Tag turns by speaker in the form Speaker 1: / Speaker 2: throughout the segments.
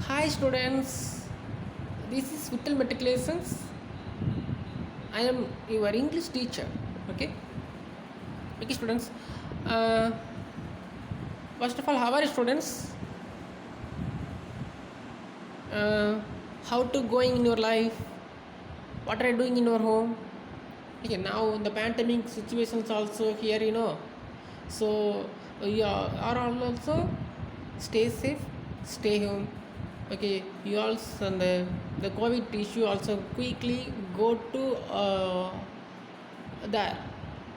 Speaker 1: Hi students, this is Vittal Matriculations. I am your English teacher. Okay, okay students. Uh, First of all, how are you students? Uh, how to going in your life? What are you doing in your home? Okay, now the pandemic situations also here, So you are all also stay safe, stay home. Okay, you also and the COVID issue also quickly go to there.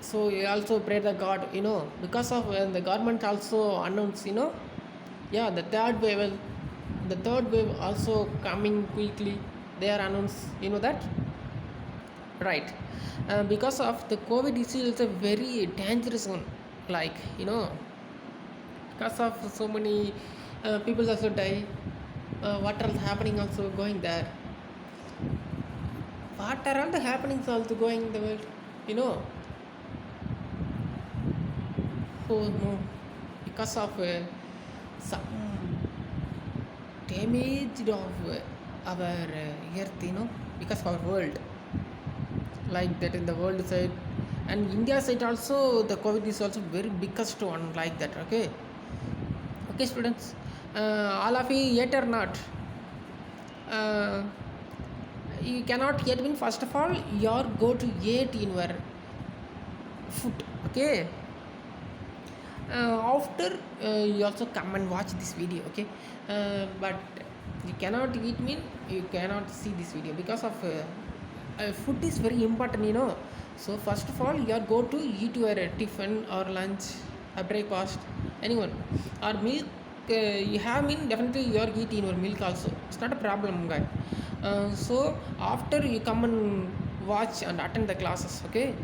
Speaker 1: So you also pray the God, because of when the government also announced, yeah, the third wave also coming quickly. They are announced, that. Right. Because of the COVID issue, it's a very dangerous one. Like, because of so many people also die. What are happening also going there? What are all the happenings also going in the world? You know? Oh no. Because of some damage of our earth, because of our world. Like that in the world side. And India side also, the COVID is also very biggest one like that. Okay students, all of you yet or not, uh, you cannot yet win. First of all, your go to yet in your foot. Okay, after you also come and watch this video. Okay, but you cannot eat mean you cannot see this video because of food is very important, so first of all, you are go to eat your tiffin or lunch or breakfast, anyone, or milk. You have mean definitely you are eating your milk also, it's not a problem, guy. So after you come and watch and attend the classes. Okay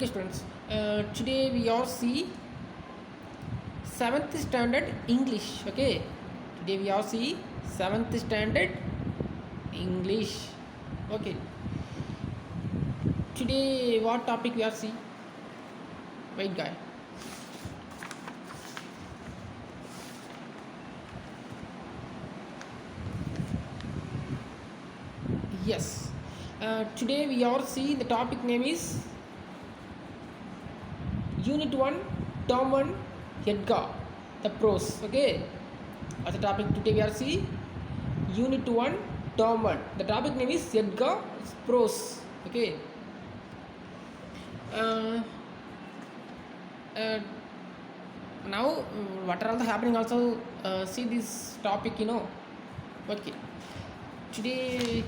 Speaker 1: students, today we all see 7th standard English. Okay, today we all see 7th standard English. Okay, today what topic we are see? Wait, guy. Yes, today we all see the topic name is Unit 1, Term 1, Edgar, the prose. Okay, as the topic today we are see Unit 1, Term 1. The topic name is Edgar prose. Okay. Uh, uh, Now what are all the happening also, see this topic, okay, today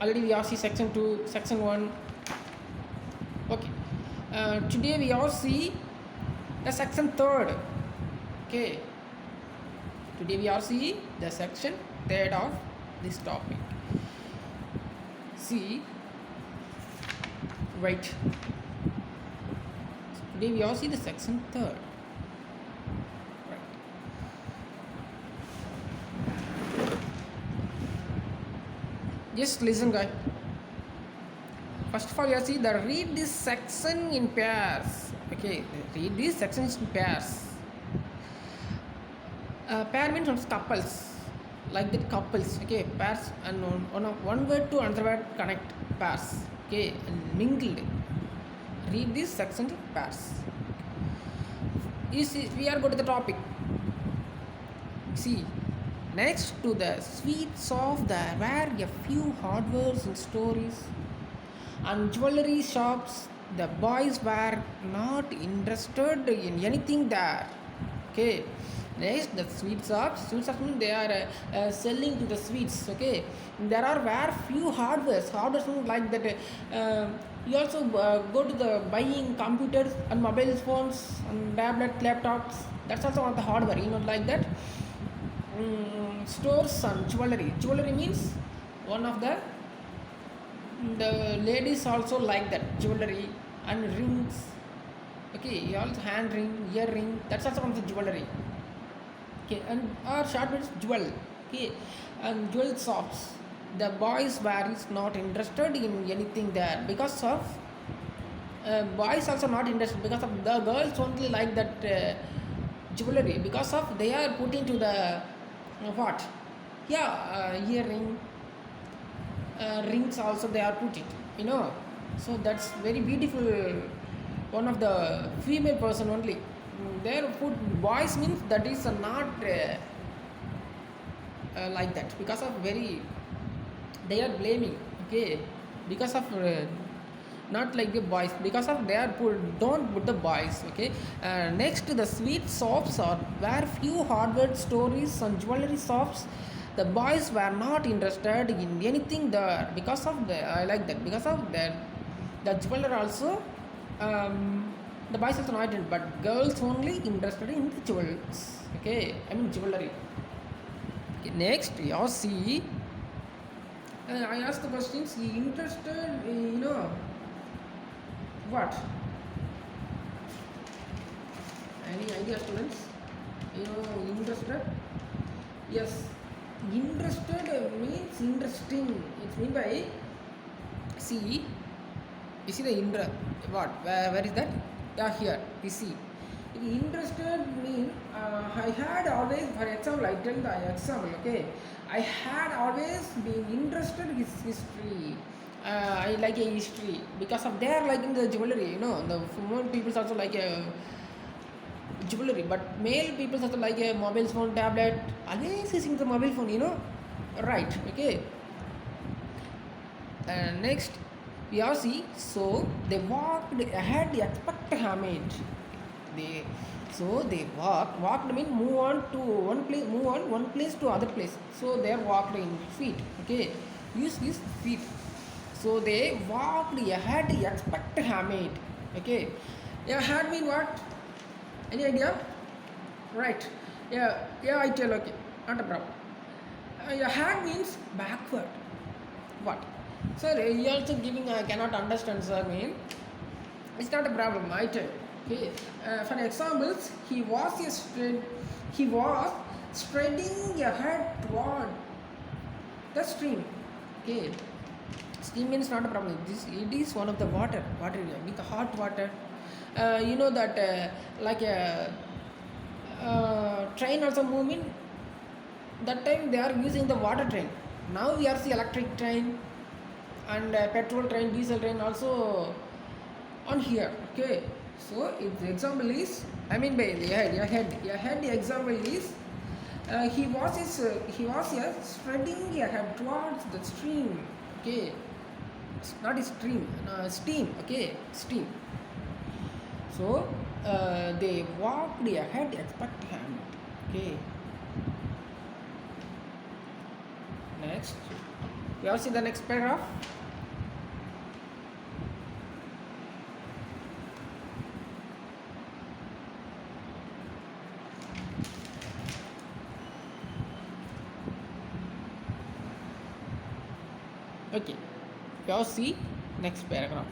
Speaker 1: already we all see section 2, section 1. Okay, today we all see the section 3rd. Okay, today we all see the section 3rd of this topic. See, right, today we all see the section 3rd. Right. Just listen, guys. First of all, you see the read this section in pairs. Okay, read these sections in pairs. Pair means couples, like that couples. Okay, pairs, and one word to another word connect pairs. Okay, and mingled. Read this section in pairs. You see, we are going to the topic. See, next to the sweets of there were a few hardwares and stories and jewelry shops. The boys were not interested in anything there. Okay, next the sweet shops mean they are selling to the sweets. Okay, there are where few hardwares mean like that. You also go to the buying computers and mobile phones and tablet laptops. That's also one of the hardware, like that. Stores and jewelry means one of the ladies also like that jewelry and rings. Okay, also hand ring, earring, that's also one of the jewelry. Okay, and our short words jewel. Okay, and jewel shops, the boys were is not interested in anything there because of boys also not interested because of the girls only like that jewelry because of they are putting to the what, yeah, earring, rings also they are put it, you know. So that's very beautiful, one of the female person only. Their put boys means that is not like that because of very they are blaming, okay, because of not like the boys because of they are put, don't put the boys, okay. Next, the sweet shops are where few hardware stores and jewelry shops. The boys were not interested in anything there because of the, I like that, because of that the jeweler also, the boys also not in, but girls only interested in the jewels, okay, I mean jewelry. Okay, next you see, I asked the questions. He interested, what? Any idea, students? Interested? Yes. Interested means interesting. It's mean by, see. You see the Indra. What? Where is that? Yeah, here. You see. Interested mean, I had always, for example, I tell the example, okay. I had always been interested in history. I like a history because of they are liking the jewelry, the women people also like a jewelry, but male people also like a mobile phone, tablet, always using the mobile phone, right, okay. And next we all see, so they walked ahead, they expect Hamid. They, so they walked mean move on to one place, move on one place to other place. So they are walked in feet, okay. Use his feet. So they walked ahead, expect Hamid, okay. Yeah, had mean what? Any idea? Right. Yeah, I tell, okay, not a problem. Yeah, had means backward. What? Sir, he also giving I cannot understand, sir. Mean it's not a problem. I tell. Okay. For examples, he was spreading ahead toward the stream. Okay. Steam means not a problem. It is one of the water area with the hot water. You know that like a train also moving. That time they are using the water train. Now we are see electric train and petrol train, diesel train also on here. Okay, so if the example is, I mean by the head the example is, he was here spreading ahead towards the stream. Okay, it's not a stream, steam. Okay, steam. So they walked ahead, expect him. Okay. Next, we all see the next paragraph. Okay, we all see next paragraph.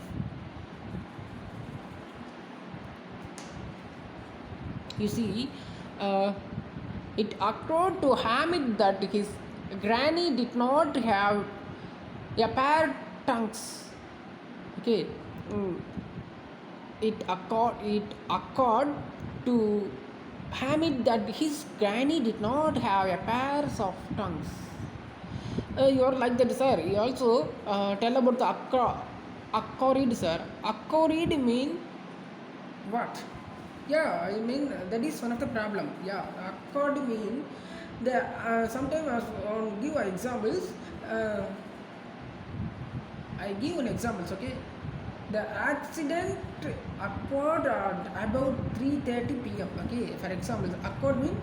Speaker 1: You see, it occurred to Hamid that his granny did not have a pair tongues. Okay, it occurred to Hamid that his granny did not have a pair of tongues. You are like that, sir. You also tell about the accord, sir. Accord mean what? Yeah, I mean that is one of the problem. Yeah, accord mean the sometimes I give examples. I give an examples. Okay, the accident occurred at about 3:30 p.m. Okay, for example, accord mean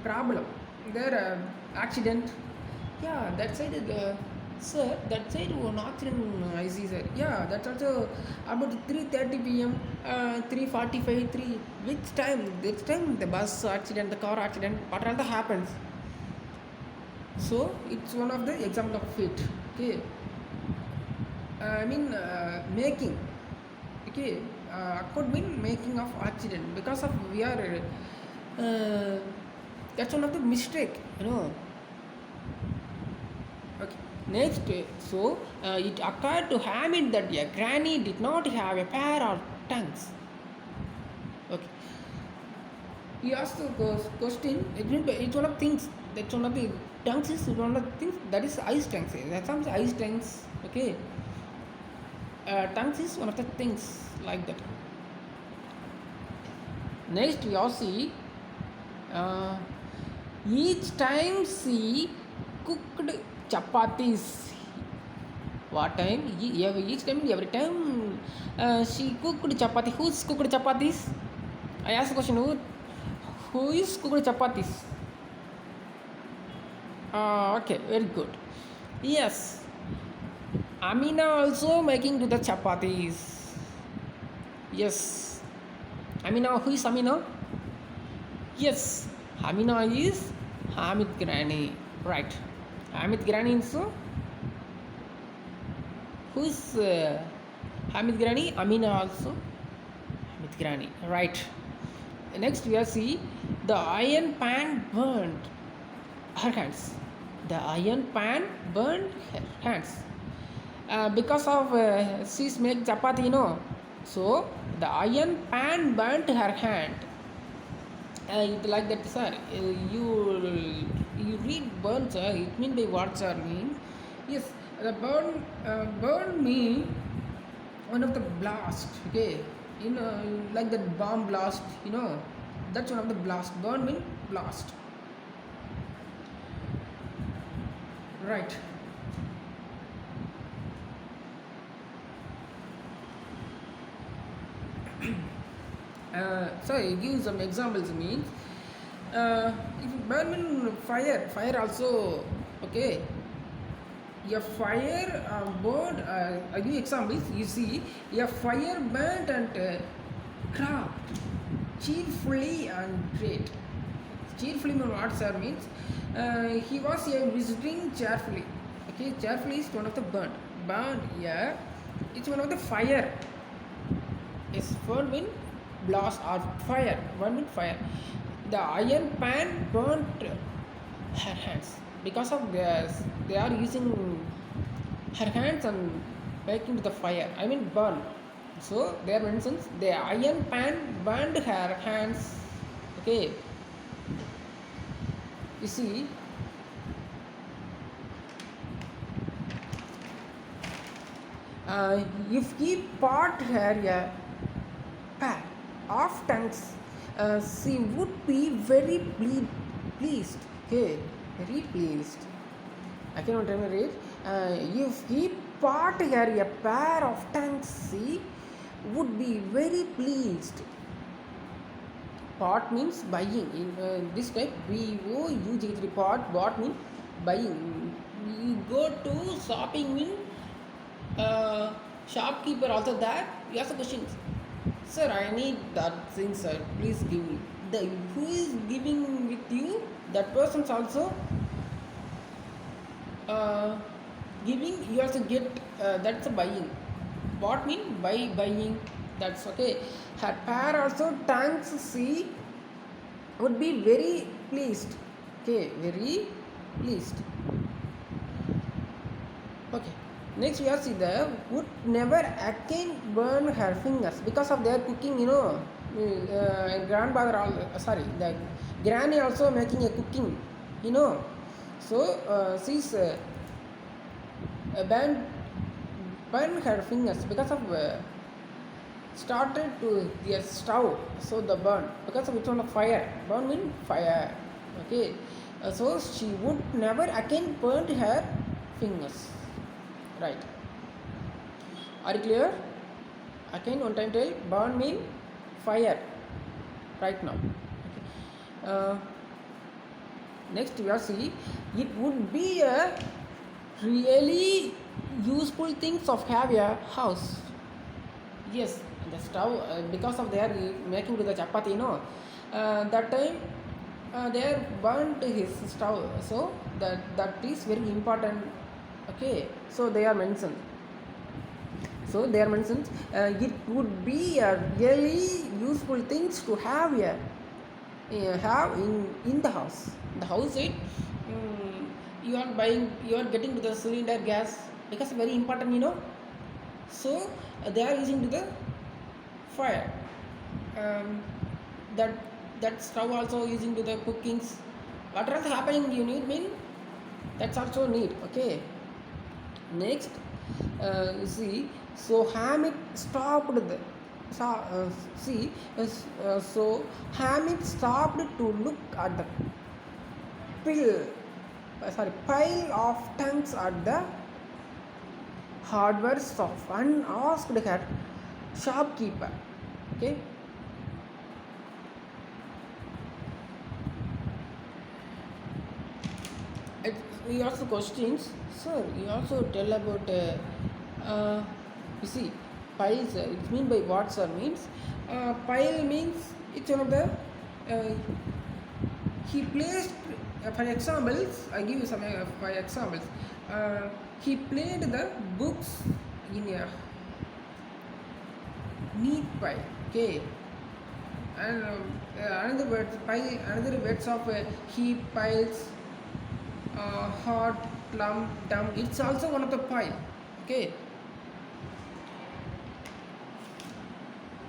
Speaker 1: problem. There accident. Yeah, that side is sir. That side one accident I see, sir. Yeah, that's also about 3:30 p.m. 3:45 3. Which time? Which time the bus accident, the car accident, what all that happens? So it's one of the example of it. Okay. I mean making. Okay. Could mean making of accident because of we are. That's one of the mistake. Okay. Next, so it occurred to Hamid that a granny did not have a pair of tongues. Okay. he asked the question. It's one of things. That's one of the tanks is one of the things that is ice tanks. That sounds ice tanks. Okay, tanks is one of the things like that. Next, we all see uh, each time she cooked chapatis. What time? Each time, every time she cooked chapati. Who's cooked chapatis? I asked the question. Who is cooked chapatis? Okay, very good. Yes, Amina also making to the chapatis. Yes, Amina. Who is Amina? Yes, Amina is Hamid Granny. Right. Hamid Granny also. Who is Hamid Granny? Amina also. Hamid Granny. Right. Next we are see the iron pan burned her hands. The iron pan burned her hands. Because of she's make chapati, So the iron pan burnt her hand. It like that, sir. You read burn, sir. It mean by what, sir? Mean yes, the burn mean one of the blast. Okay, like that bomb blast. That's one of the blast. Burn mean blast. Right. Sorry, give some examples means if you burn in fire also okay. A fire burned. I give examples. You see, a fire burnt and cracked cheerfully and great. Cheerfully means what, sir? Means he was visiting cheerfully. Okay, cheerfully is one of the burnt. Burnt, yeah. It's one of the fire. Is burn mean blast or fire. Burn mean fire. The iron pan burnt her hands because of this. They are using her hands and making to the fire. I mean burn. So there mentions the iron pan burned her hands. Okay. You see, if he part her a pair of tongues, she would be very pleased. Okay, very pleased. I cannot remember it. If he part her a pair of tongues, she would be very pleased. Part means buying. In this type, BOUG3 part. What means buying? You go to shopping mean shopkeeper also there. You ask the questions. Sir, I need that thing, sir. Please give me. The who is giving with you? That person's also uh, giving. You also get. That's a buying. What mean buying? That's okay. Her pair also thanks she would be very pleased. Okay, very pleased. Okay. Next we have see the would never again burn her fingers because of their cooking. Grandmother. Sorry, the granny also making a cooking. So she's burn her fingers because of started to the stove. So the burn because of which one of fire. Burn mean fire. Okay. So she would never again burn her fingers. Right. Are you clear? Again, one time tell. Burn mean fire. Right now. Okay. Next we are see. It would be a really useful things of have a house. Yes, the stove because of their making to the chapati. That time they are burnt his stove. So that is very important. Okay, so they are mentioned. So they are mentioned. It would be a really useful things to have here, have in the house. The house it you are buying, you are getting to the cylinder gas because very important. So they are using to the fire. That that stove also using to the cookings. What else happening you need mean, that's also need. Okay, next, see, so Hamid stopped the see, so Hamid stopped to look at the pile of tanks at the hardware shop and asked her shopkeeper. Okay, it, we also questions, sir. You also tell about you see, piles. It mean by what, sir? Means pile means it's one of the he placed, for examples. I give you some for examples. He played the books in a neat pile. Okay, and another words pile. Another words of heap, piles, hot, plum, dumb. It's also one of the pile. Okay.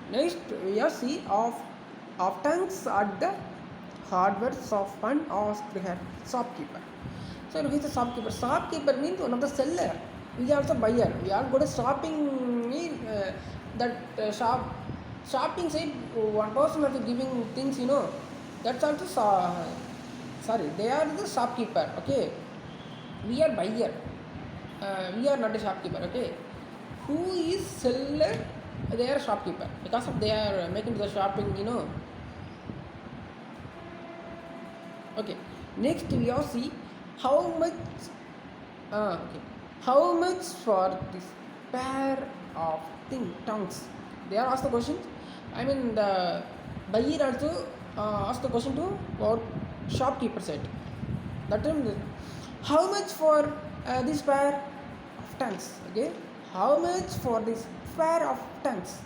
Speaker 1: Next, we are see of tanks at the hardware shop and asked her shopkeeper. So who is the shopkeeper? Shopkeeper means one of the seller. We are also buyer. We are go to shopping mean that shopping side one person is giving things, you know. That's also sorry. They are the shopkeeper. Okay. We are buyer. We are not a shopkeeper. Okay. Who is seller? They are shopkeeper because of they are making the shopping, you know. Okay, next we all see how much okay, how much for this pair of tongues. They are asked the question. I mean the buyer also asked the question to our shopkeeper said that time, how much for this pair of tongues. Okay, how much for this pair of tongues.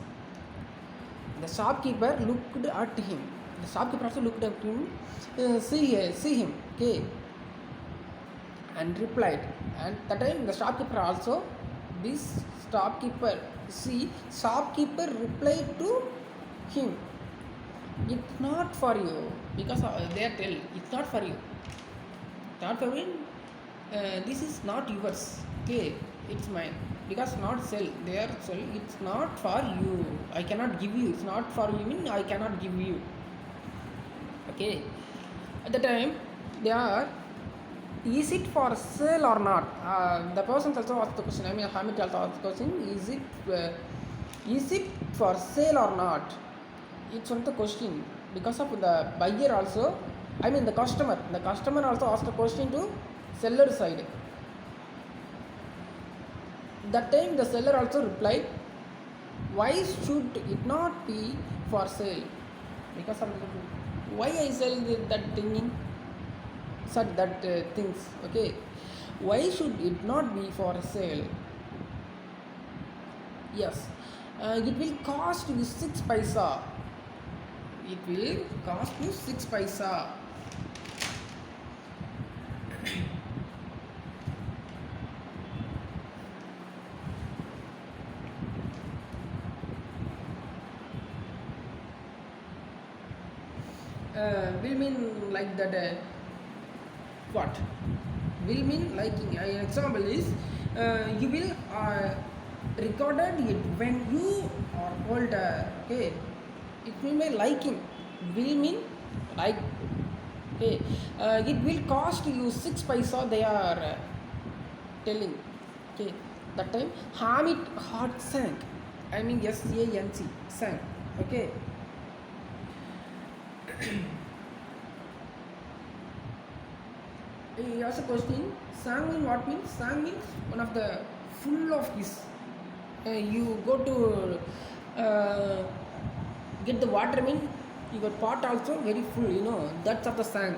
Speaker 1: The shopkeeper looked at him. The shopkeeper also looked at him. See him. Okay, and replied. And that time the shopkeeper also, this shopkeeper, see, shopkeeper replied to him. It's not for you because they are tell it's not for you. Not for me. This is not yours. Okay, it's mine because not sell. They are sell. It's not for you. I cannot give you. It's not for you. Mean I cannot give you. Okay. At the time, they are. Is it for sale or not? The person also asked the question. I mean, Hamid also asked the question. Is it for sale or not? It's one of the question because of the buyer also. I mean the customer. The customer also asked the question to seller side. That time the seller also replied, why should it not be for sale? Because of why I sell that thing, such that things. Okay, why should it not be for sale? Yes, it will cost you 6 paisa. It will cost you 6 paisa. Will mean like that. What? Will mean liking. An example is you will recorded it when you are older. Okay, it will mean liking. Will mean like. Okay, it will cost you 6 paisa. They are telling. Okay, that time Hamid heart sank. I mean SANC sank. Okay. He asked a question. Sang means what means? Sang means one of the full of this. You go to get the water mean your pot also very full. You know that's of the sang.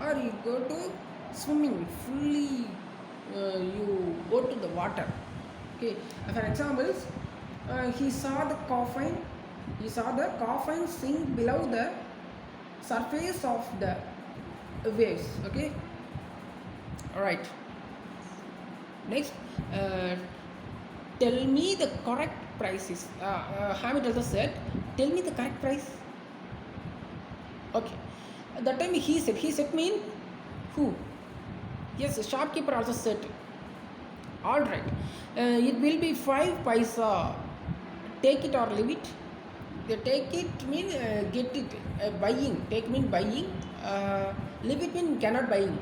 Speaker 1: Or you go to swimming fully. You go to the water. Okay. For examples, he saw the coffin. He saw the coffin sink below the surface of the waves. Okay, all right. Next, tell me the correct prices. Hamid also said, tell me the correct price. Okay. At that time he said mean who? Yes, the shopkeeper also said, all right, it will be 5 paisa. Take it or leave it. They take it mean get it. Buying. Take mean buying. Leave it mean cannot buying.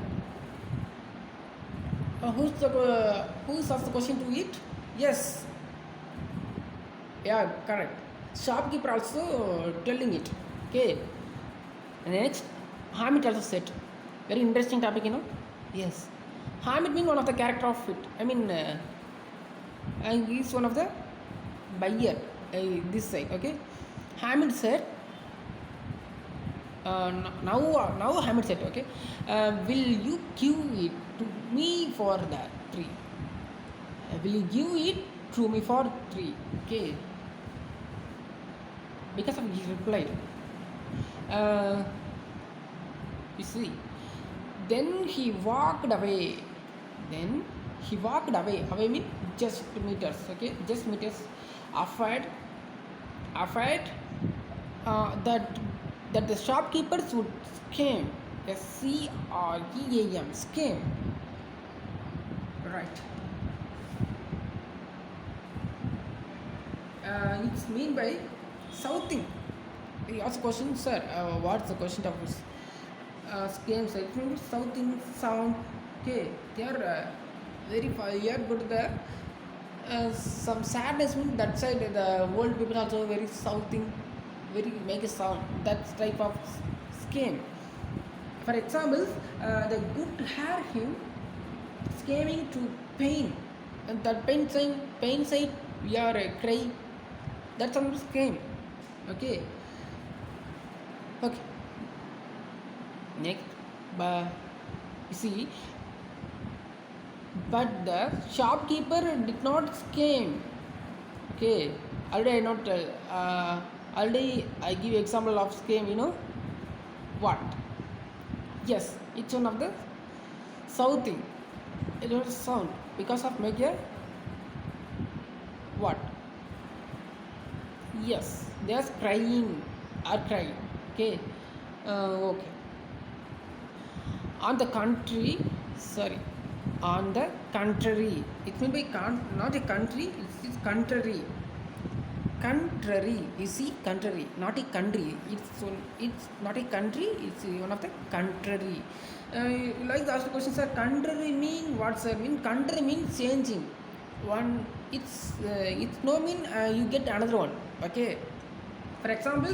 Speaker 1: Who's asked the question to it? Yes. Yeah, correct. Shopkeeper also telling it. Okay. Next, Hamid also said. Very interesting topic, you know. Yes. Hamid being one of the character of it. I mean, and he's one of the buyer. This side, okay. Hamid said. Now Hamid said, okay. Will you give it to me for that tree? Will you give it to me for tree? Okay. Because of he replied. Uh, you see. Then he walked away. Then he walked away. Away means just meters. Okay, just meters. Afraid, afraid that the shopkeepers would scam. SCREAM scam. Right. It's mean by southing. He asked question, sir. What's the question of this? Scams? It means southing sound. Okay, they are very far. Here, go to the some sadness means that side. The old people also very southing, very make a sound. That type of scam. For example, the good hair him scamming to pain, and that pain side we are cry. That's some scam. Okay. Okay. Next, but you see, but the shopkeeper did not scam. Okay, already I not tell. Already I give example of scam. You know what? Yes, it's one of the southing. It was sound because of make a what? Yes, they are crying or crying. Okay, okay. On the contrary, sorry, on the contrary, it will be not a country, it's contrary. Contrary, you see, contrary, not a country. It's not a country, it's one of the contrary. You like to ask the question, sir, contrary mean what, sir? Mean contrary means changing. One, it's no mean you get another one. Okay. For example,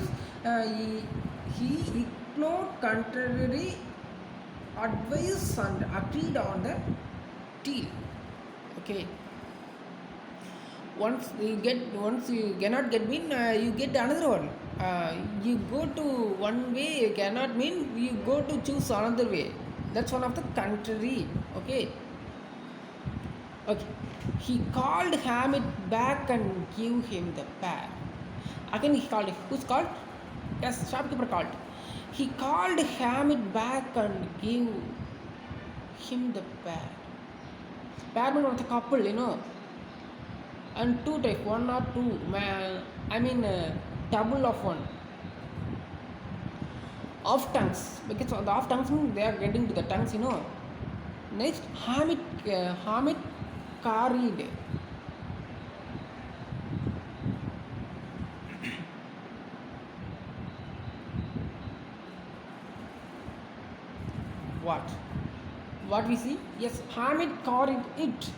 Speaker 1: he ignored contrary advice and agreed on the deal. Okay. Once you cannot get mean you get another one. You go to one way, you cannot mean you go to choose another way. That's one of the contrary. Okay. Okay. He called Hamid back and gave him the pear. Again he called. Who's called? Yes, shopkeeper called. He called Hamid back and gave him the pear. Pear means the couple, you know. And two type, one or two. I mean, double of one. Off tongues. Because the off tongues means they are getting to the tongues, you know. Next, Hamid carried. What? What we see? Yes, Hamid carried it.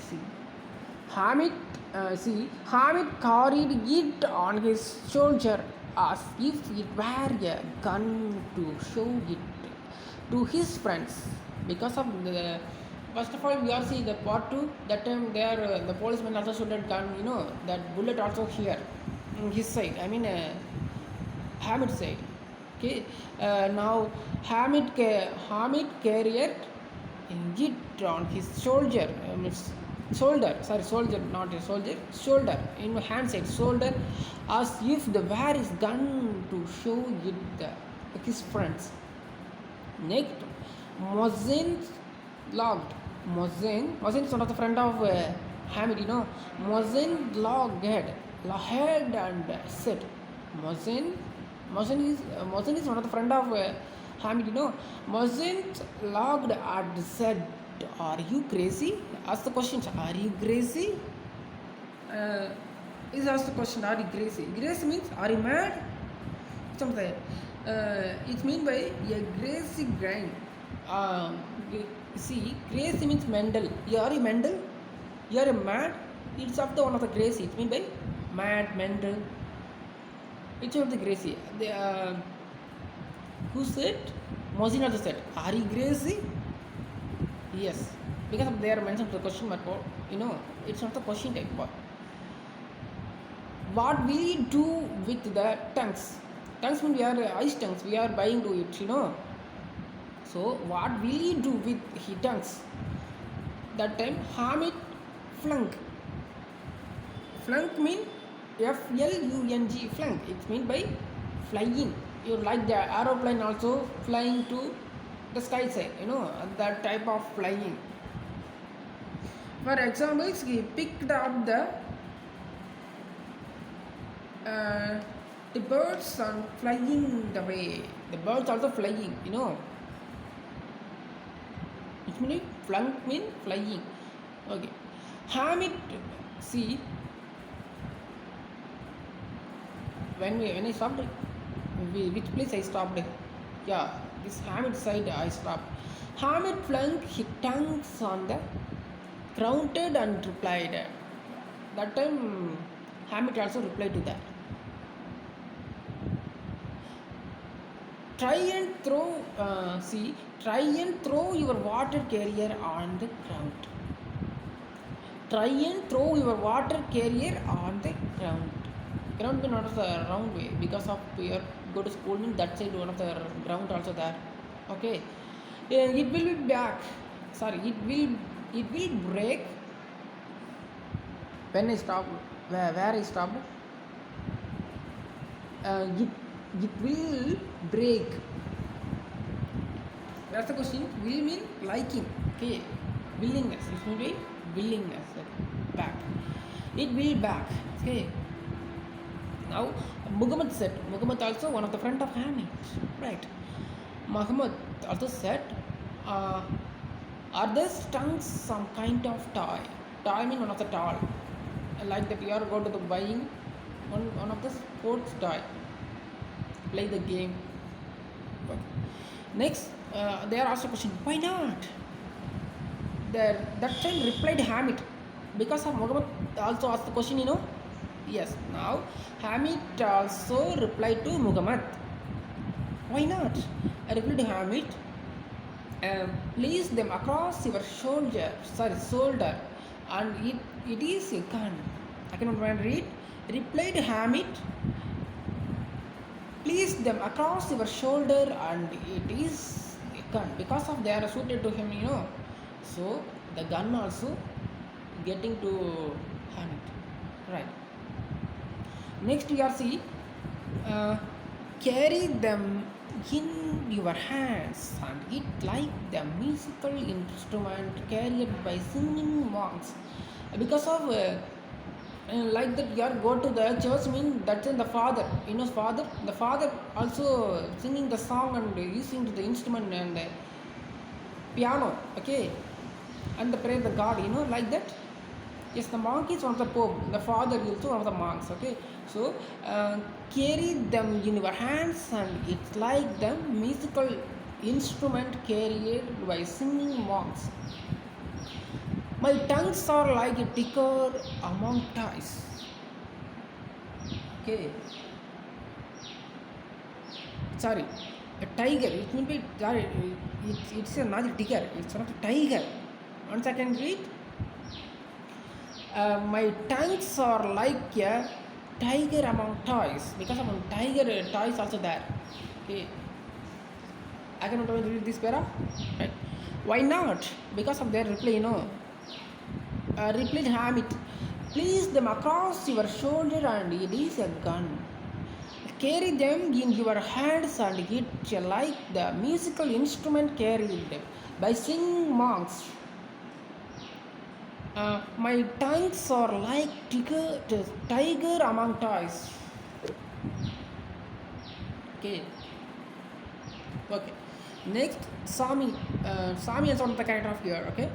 Speaker 1: See, Hamid carried it on his shoulder as if it were a gun to show it to his friends. Because of the first of all, we are seeing the part two. That time, there the policeman also shot gun. You know that bullet also here, in his side. I mean, Hamid side. Okay. Now Hamid carried it on his shoulder. Soldier, not a soldier. Shoulder, in hand side, shoulder, as if the war is gun to show it his friends. Next, Mozen logged. Mozen is one of the friend of Hamid. You know, Mozen logged and said, Mozen Mosin is one of the friend of Hamid. Mosin logged and said, "Are you crazy?" Ask the questions. Are you crazy? Uh, is asked the question. Are you crazy? Crazy means are you mad? Something. It's mean by a crazy grind. Um, see, crazy means mental. You are you mental? You are a mad. It's of the one of the crazy. It's mean by mad, mental. It's of the crazy. Who said? Mozina also said, "Are you crazy?" Yes, because of they are mentioned the question mark. It's not the question type. What we do with the tongues? Tongues mean we are ice tongues. We are buying to it. So what will he do with his tongues? That time Hamid flunk. Flunk mean FLUNG flunk. It's mean by flying. You like the aeroplane also flying to the sky side. That type of flying. For examples, he picked up uh, the birds are flying the way. The birds also flying. It means flunk mean flying. Okay. Hamid, see, when I stopped, which place I stopped? Yeah, this Hamid side I stopped. Hamid flung his tongues on the grounded and replied. That time Hamid also replied to that. Try and throw your water carrier on the ground. Try and throw your water carrier on the ground. Ground means not the round way because of your go to school means that side one of the ground also there. Okay, it will be back. Sorry, it will break when I stop. Where I stopped, it will break. That's the question. Will mean liking. Okay, willingness. It will be willingness. Okay. Back. It will back. Okay. Now, Muhammad also one of the friend of Hamid, right? Muhammad also said, uh, are these tongues some kind of toy? Toy mean one of the toy. Like that you are going to the buying one of the sports toy. Play the game. Okay. Next, they are asked a question, why not? That time replied Hamid. Because of Muhammad also asked the question. Yes, now Hamid also replied to Muhammad. Why not? I replied to Hamid. Place them across your shoulder, and it is a gun. I cannot read. Replied Hamid. Place them across your shoulder, and it is a gun. Because of they are suited to him. So the gun also getting to Hamid. Right. Next we are see, carry them in your hands and it like the musical instrument carried by singing monks. Because of like that you are go to the church mean that's in the father. Father. The father also singing the song and using the instrument and piano. Okay, and the pray the God. Like that. Yes, the monk is one of the pope. The father is also one of the monks. Okay, so carry them in your hands, and it's like the musical instrument carried by singing monks. My tongues are like a ticker among toys. Okay, sorry, a tiger. It will be sorry. It's not a tiger. It's not a tiger. Once I can read. My tongues are like a tiger among toys because of tiger toys also there. Okay, I cannot read this para. Right? Why not? Because of their reply. Replied Hamid. Place them across your shoulder, and it is a gun. Carry them in your hands, and it like the musical instrument carried by singing monks. My tongues are like tiger among toys. Okay. Okay. Next, Sami. Sami is one of the character of here. Okay.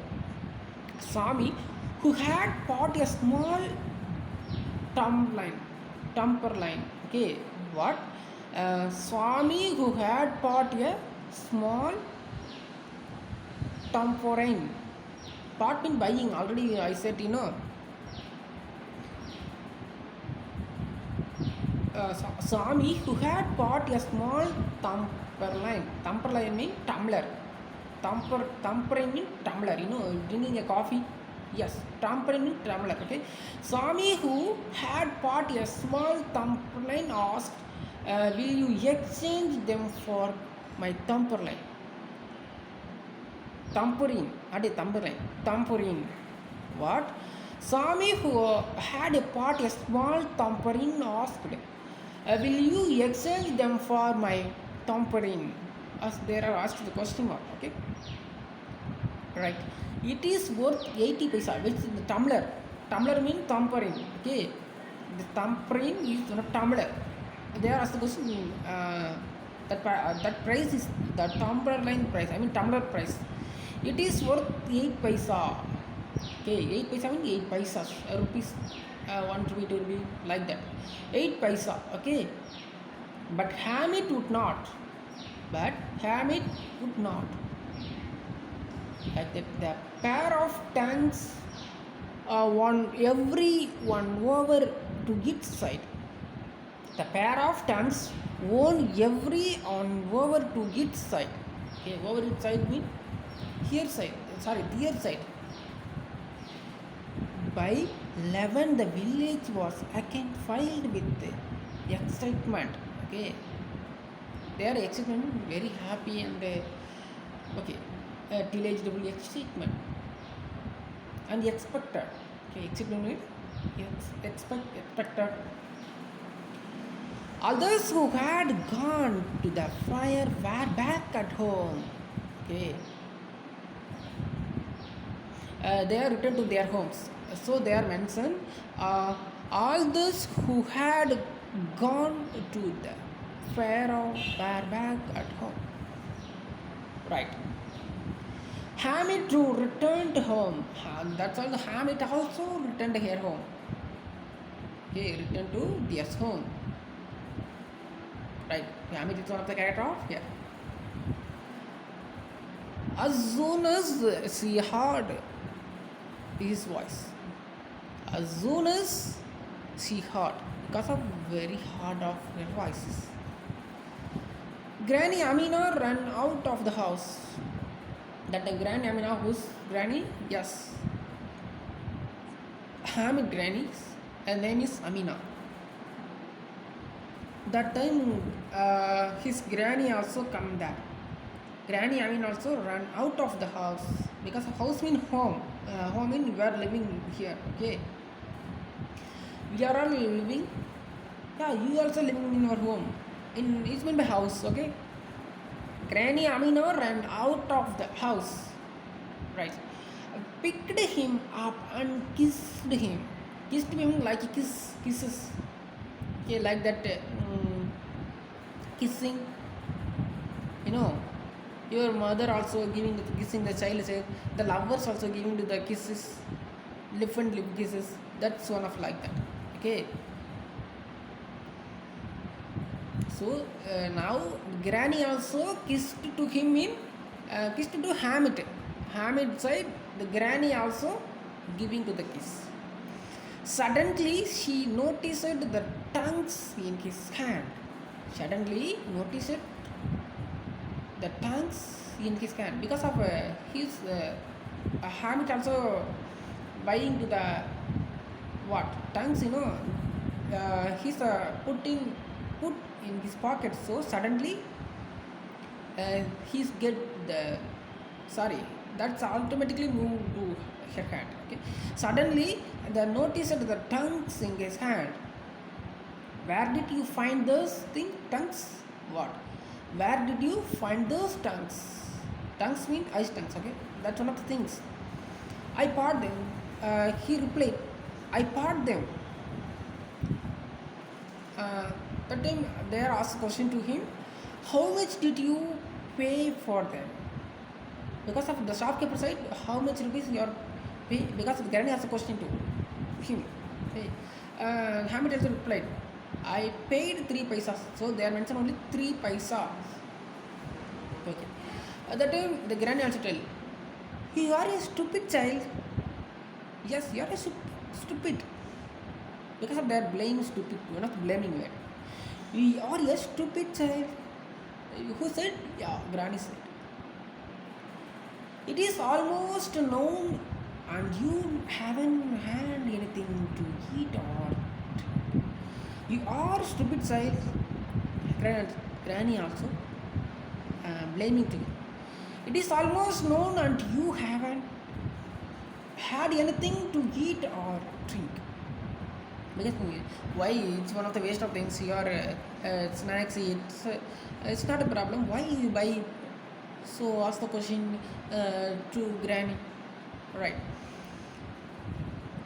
Speaker 1: Sami, who had bought a small tumper line. Okay. What? Swami, who had bought a small tampourine. Bought mean buying. Already I said, Swami, who had bought a small tamperline. Tamperline means tumbler. Tampering means tumbler. Drinking a coffee. Yes, tampering means tumbler. Okay. Swami, who had bought a small tamperline, asked, "Will you exchange them for my tamperline?" Tamperine. Ade tamperline. Tamperine. What? Swami, who had bought a small tamperine, asked, "Will you exchange them for my tamperine?" As there are asked the question mark. Okay. Right. It is worth 80 paisa, which is the tumbler. Tumbler means tamperine. Okay. The tamperine is a tumbler. They are asked the question. That price is the tumbler line price. I mean tumbler price. It is worth 8 paisa. Okay, 8 paisa means 8 paisas. Rupees 1 rupee, 2 rupee, like that. 8 paisa. Okay. But Hamid would not. Like that, the pair of tanks won every one over to its side. The pair of tanks won every on over to its side. Okay, over its side means here side. Sorry, their side. By 11, the village was again filled with excitement. Okay, they are excitement, very happy and okay, teenage double excitement and expected. Okay, excitement expected. Others who had gone to the fire were back at home. Okay, they are returned to their homes. So they are mentioned. All those who had gone to the pharaoh were back at home. Right. Hamid too returned home. That's all. The Hamid also returned here home. Okay, returned to their home. Right. Hamid is one of the character of here. As soon as she heard his voice, as soon as she heard, because of very hard of her voices, Granny Amina ran out of the house. That time Granny Amina, whose granny? Yes, Hamid granny's name is Amina. That time his granny also come there. Granny Amina also ran out of the house because house means home. Home means we are living here. Okay, we are all living. Yeah, you also living in your home. It's meant by house. Okay. Granny Amina ran out of the house. Right. Picked him up and kissed him. Kissed him like a kisses. Okay, like that kissing. You know, your mother also kissing the child. The lovers also giving to the kisses, lip and lip kisses. That's one of like that. Okay. So now Granny also kissed to him kissed to Hamid. Hamid side, the Granny also giving to the kiss. Suddenly she noticed the tongues in his hand. Suddenly noticed the tongues in his hand because of his Hamid also buying to the what tongues, he's put in his pocket. So suddenly he's get the sorry, that's automatically moved to her hand. Okay, suddenly the notice of the tongues in his hand. Where did you find those tongues? What? Where did you find those tongues? Tongues mean ice tongues. Okay, that's one of the things. I bought them. He replied, I bought them. That time they are asked a question to him, how much did you pay for them? Because of the shopkeeper side, how much rupees you are pay? Because the granny asked a question to him. Okay. Hamid also replied, I paid 3 paisas. So they are mentioned only 3 paisas. Okay. At that time, the granny also tell, you are a stupid child. Yes, you are a stupid. Because of their blame stupid, you are not blaming word. You are a stupid child. Who said? Yeah, granny said. It is almost known and you haven't had anything to eat or you are stupid child. Granny also blaming to you. It is almost known and you haven't had anything to eat or drink. Because why it's one of the waste of things your snacks it's not a problem. Why you buy? So ask the question to granny, right?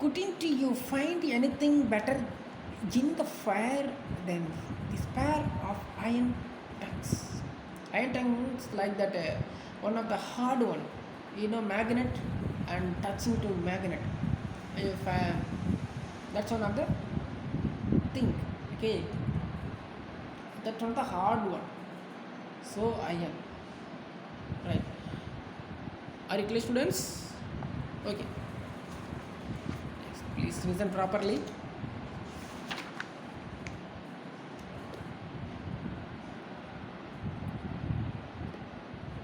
Speaker 1: Couldn't you find anything better in the fire than this pair of iron tongues? Iron tongues like that one of the hard one, magnet and touching to magnet. If that's one of the thing, okay. That's one of the hard one. So iron, right? Are you clear, students? Okay. Next, please listen properly.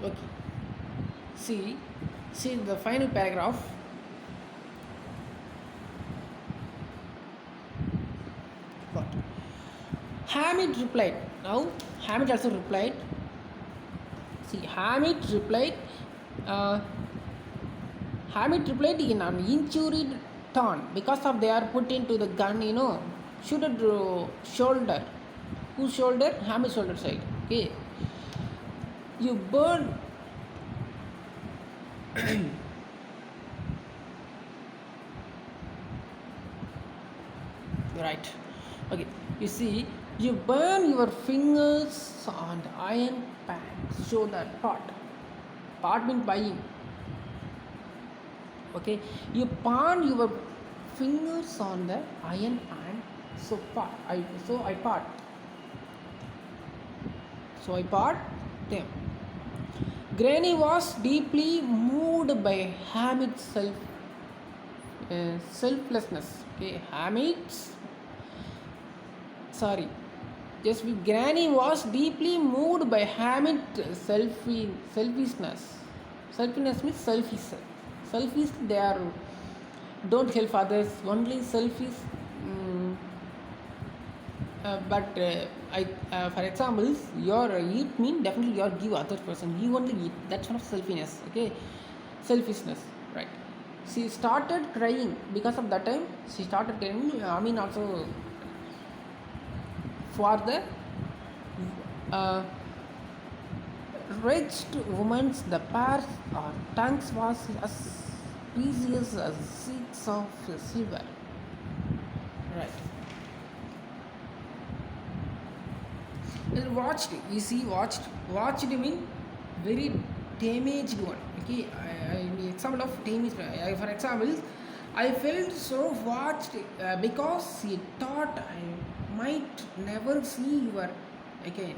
Speaker 1: Okay. See the final paragraph. What? Hamid replied. Now Hamid also replied. See, Hamid replied. Uh, Hamid replied in an injured tone because of they are put into the gun. Shooted shoulder. Whose shoulder? Hamid's shoulder side. Okay. You burn. Right. Okay. You see, you burn your fingers on the iron pan. Show that part. Part means buying. Okay. You burn your fingers on the iron pan. So part. I part. So I part them. Granny was deeply moved by Hamid's selflessness. Okay, Granny was deeply moved by Hamid's selfishness. Selfishness means selfish. Selfish, they are don't help others. Only selfish. For example, your eat mean definitely your give other person. You only eat. That's one of selfishness. Okay, selfishness. Right. She started crying because of that time. She started crying. Also for the wretched woman's the pair or tongues was as precious as seeds of silver. Right. Watched, you see, watched mean very damaged one. Okay, example of damaged. For example, I felt so watched because he thought I might never see you again.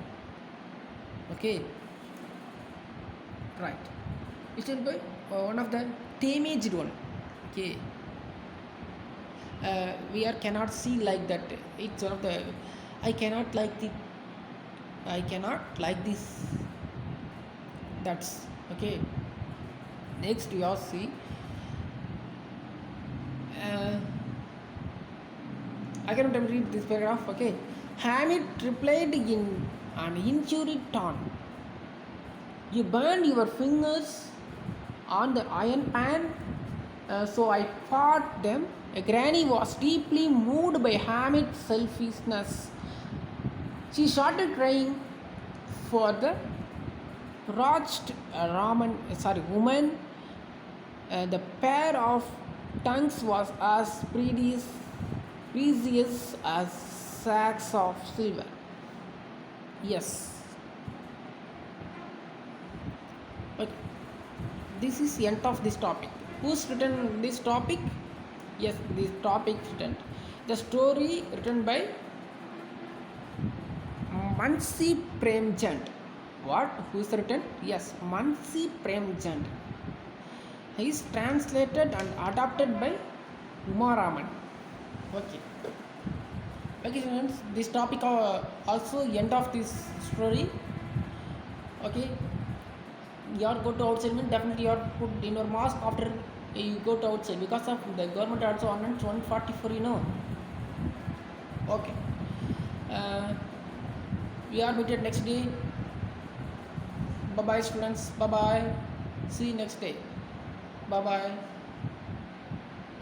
Speaker 1: Okay, right. It will be one of the damaged one. Okay, we cannot see like that. It's one of the I cannot like this. That's okay. Next we all see. I cannot read this paragraph. Okay. Hamid replied in an injured tone. You burned your fingers on the iron pan, so I fought them. Granny was deeply moved by Hamid's selfishness. She started crying for the wretched woman. The pair of tongues was as precious as sacks of silver. Yes. Okay. This is end of this topic. Who's written this topic? Yes, this topic written. The story written by Mansi Premchand. What? Who's written? Yes, Mansi Premchand. He is translated and adapted by Uma Raman. Okay. Okay, students. This topic also end of this story. Okay. You are go to outside means definitely you are put in your mask after you go to outside because of the government also announced 144. Okay. Uh, we are meeting next day. Bye bye, students. Bye bye. See you next day. Bye bye.